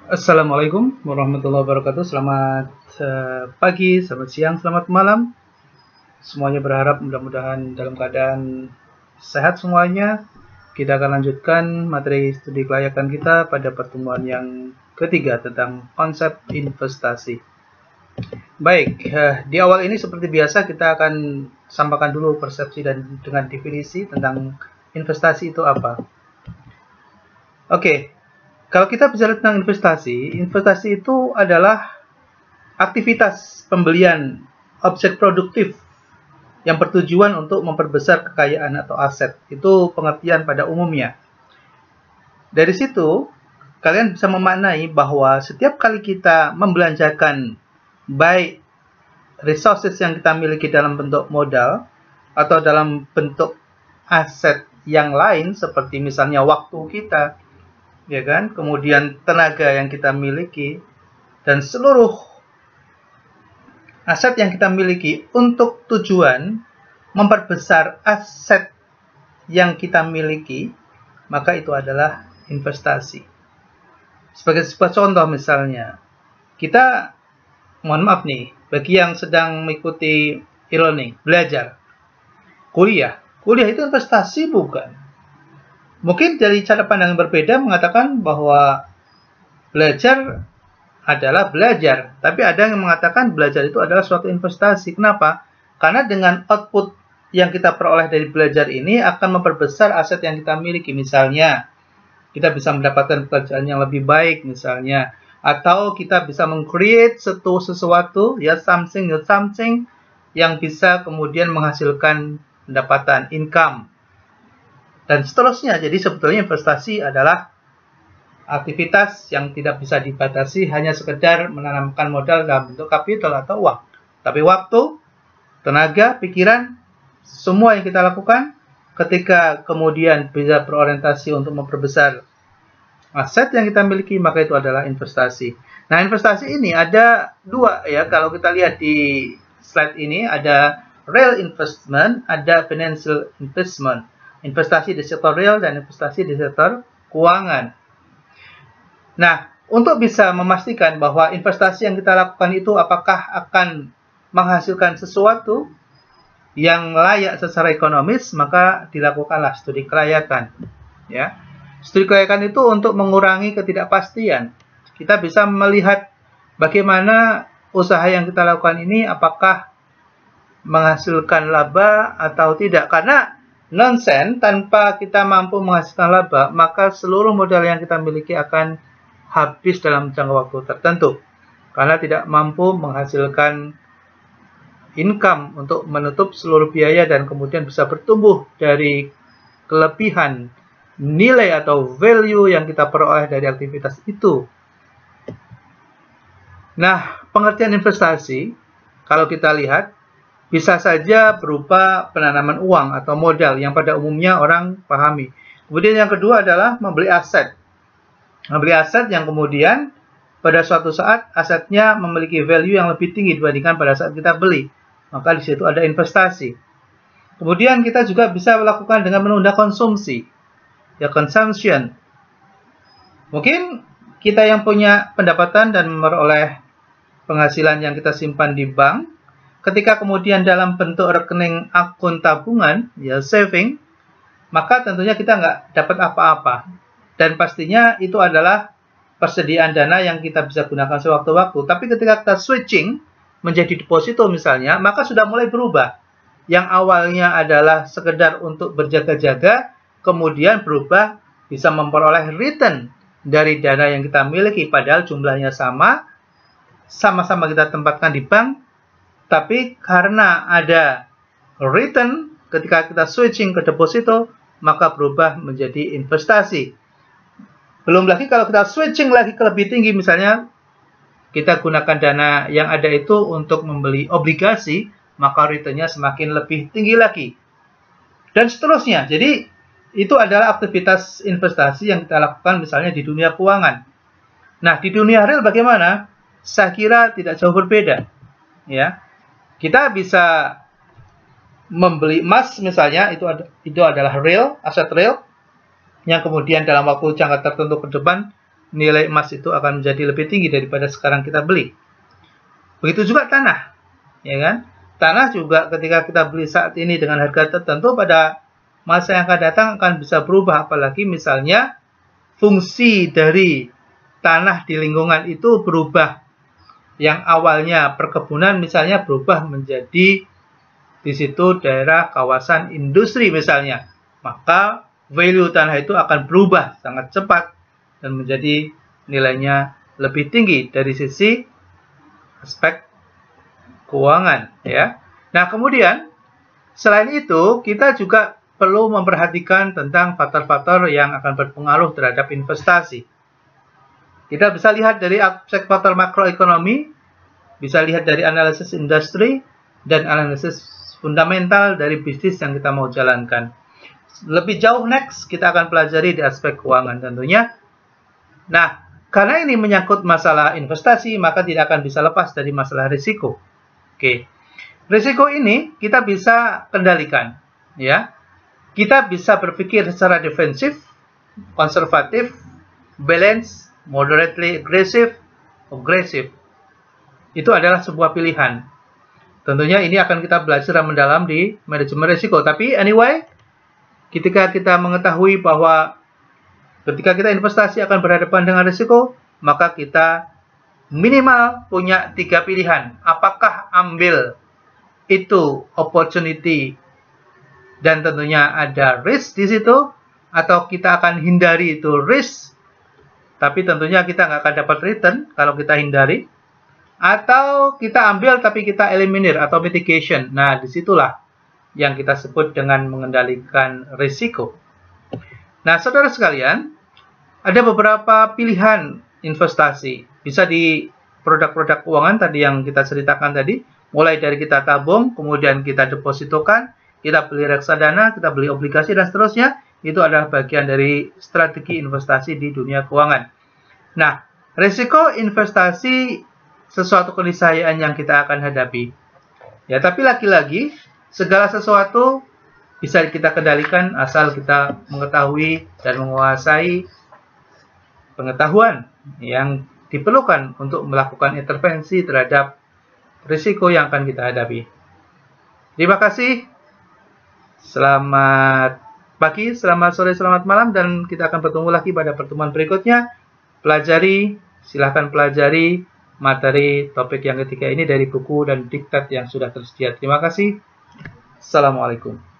Assalamualaikum warahmatullahi wabarakatuh. Selamat pagi, selamat siang, selamat malam. Semuanya berharap mudah-mudahan dalam keadaan sehat semuanya. Kita akan lanjutkan materi studi kelayakan kita pada pertemuan yang ketiga tentang konsep investasi. Baik, di awal ini seperti biasa kita akan sampaikan dulu persepsi dan dengan definisi tentang investasi itu apa. Oke. Kalau kita bicara tentang investasi, investasi itu adalah aktivitas pembelian objek produktif yang bertujuan untuk memperbesar kekayaan atau aset. Itu pengertian pada umumnya. Dari situ, kalian bisa memaknai bahwa setiap kali kita membelanjakan baik resources yang kita miliki dalam bentuk modal atau dalam bentuk aset yang lain seperti misalnya waktu kita, ya kan? Kemudian tenaga yang kita miliki dan seluruh aset yang kita miliki untuk tujuan memperbesar aset yang kita miliki, maka itu adalah investasi. Sebagai sebuah contoh misalnya, kita mohon maaf nih, bagi yang sedang mengikuti e-learning, belajar, kuliah itu investasi bukan? Mungkin dari cara pandang yang berbeda mengatakan bahwa belajar adalah belajar. Tapi ada yang mengatakan belajar itu adalah suatu investasi. Kenapa? Karena dengan output yang kita peroleh dari belajar ini akan memperbesar aset yang kita miliki. Misalnya, kita bisa mendapatkan pekerjaan yang lebih baik misalnya. Atau kita bisa meng-create sesuatu, ya something yang bisa kemudian menghasilkan pendapatan, income. Dan seterusnya. Jadi sebetulnya investasi adalah aktivitas yang tidak bisa dibatasi hanya sekedar menanamkan modal dalam bentuk kapital atau uang. Tapi waktu, tenaga, pikiran, semua yang kita lakukan ketika kemudian bisa berorientasi untuk memperbesar aset yang kita miliki, maka itu adalah investasi. Nah, investasi ini ada dua ya. Kalau kita lihat di slide ini ada real investment, ada financial investment. Investasi di sektor real dan investasi di sektor keuangan. Nah, untuk bisa memastikan bahwa investasi yang kita lakukan itu apakah akan menghasilkan sesuatu yang layak secara ekonomis, maka dilakukanlah studi kelayakan. Ya, studi kelayakan itu untuk mengurangi ketidakpastian. Kita bisa melihat bagaimana usaha yang kita lakukan ini apakah menghasilkan laba atau tidak. Karena nonsen tanpa kita mampu menghasilkan laba, maka seluruh modal yang kita miliki akan habis dalam jangka waktu tertentu karena tidak mampu menghasilkan income untuk menutup seluruh biaya dan kemudian bisa bertumbuh dari kelebihan nilai atau value yang kita peroleh dari aktivitas itu. Nah, pengertian investasi kalau kita lihat bisa saja berupa penanaman uang atau modal yang pada umumnya orang pahami. Kemudian yang kedua adalah membeli aset. Membeli aset yang kemudian pada suatu saat asetnya memiliki value yang lebih tinggi dibandingkan pada saat kita beli. Maka di situ ada investasi. Kemudian kita juga bisa melakukan dengan menunda konsumsi. Ya, consumption. Mungkin kita yang punya pendapatan dan memperoleh penghasilan yang kita simpan di bank, ketika kemudian dalam bentuk rekening akun tabungan, ya saving, maka tentunya kita nggak dapat apa-apa. Dan pastinya itu adalah persediaan dana yang kita bisa gunakan sewaktu-waktu. Tapi ketika kita switching menjadi deposito misalnya, maka sudah mulai berubah. Yang awalnya adalah sekedar untuk berjaga-jaga, kemudian berubah bisa memperoleh return dari dana yang kita miliki. Padahal jumlahnya sama-sama kita tempatkan di bank, tapi karena ada return ketika kita switching ke deposito, maka berubah menjadi investasi. Belum lagi kalau kita switching lagi ke lebih tinggi, misalnya kita gunakan dana yang ada itu untuk membeli obligasi, maka returnnya semakin lebih tinggi lagi. Dan seterusnya. Jadi itu adalah aktivitas investasi yang kita lakukan misalnya di dunia keuangan. Nah, di dunia real bagaimana? Saya kira tidak jauh berbeda. Ya, kita bisa membeli emas misalnya, itu adalah real, aset real, yang kemudian dalam waktu jangka tertentu ke depan nilai emas itu akan menjadi lebih tinggi daripada sekarang kita beli. Begitu juga tanah, ya kan? Tanah juga ketika kita beli saat ini dengan harga tertentu, pada masa yang akan datang akan bisa berubah, apalagi misalnya fungsi dari tanah di lingkungan itu berubah. Yang awalnya perkebunan misalnya berubah menjadi di situ daerah kawasan industri misalnya, maka value tanah itu akan berubah sangat cepat dan menjadi nilainya lebih tinggi dari sisi aspek keuangan, ya. Nah, kemudian selain itu kita juga perlu memperhatikan tentang faktor-faktor yang akan berpengaruh terhadap investasi. Kita bisa lihat dari aspek faktor makroekonomi, bisa lihat dari analisis industri dan analisis fundamental dari bisnis yang kita mau jalankan. Lebih jauh next kita akan pelajari di aspek keuangan tentunya. Nah, karena ini menyangkut masalah investasi, maka tidak akan bisa lepas dari masalah risiko. Oke. Risiko ini kita bisa kendalikan, ya. Kita bisa berpikir secara defensif, konservatif, balance, moderately aggressive, aggressive. Itu adalah sebuah pilihan. Tentunya ini akan kita belajar mendalam di manajemen risiko. Tapi anyway, ketika kita mengetahui bahwa ketika kita investasi akan berhadapan dengan risiko, maka kita minimal punya 3 pilihan. Apakah ambil itu opportunity dan tentunya ada risk di situ, atau kita akan hindari itu risk, tapi tentunya kita nggak akan dapat return kalau kita hindari, atau kita ambil tapi kita eliminate atau mitigation. Nah, disitulah yang kita sebut dengan mengendalikan risiko. Nah, saudara sekalian, ada beberapa pilihan investasi. Bisa di produk-produk keuangan tadi yang kita ceritakan tadi, mulai dari kita tabung, kemudian kita depositokan, kita beli reksadana, kita beli obligasi, dan seterusnya. Itu adalah bagian dari strategi investasi di dunia keuangan. Nah, risiko investasi sesuatu keniscayaan yang kita akan hadapi. Ya, tapi lagi-lagi, segala sesuatu bisa kita kendalikan asal kita mengetahui dan menguasai pengetahuan yang diperlukan untuk melakukan intervensi terhadap risiko yang akan kita hadapi. Terima kasih. Selamat pagi, selamat sore, selamat malam, dan kita akan bertemu lagi pada pertemuan berikutnya. Silahkan pelajari materi topik yang ketiga ini dari buku dan diktat yang sudah tersedia. Terima kasih. Assalamualaikum.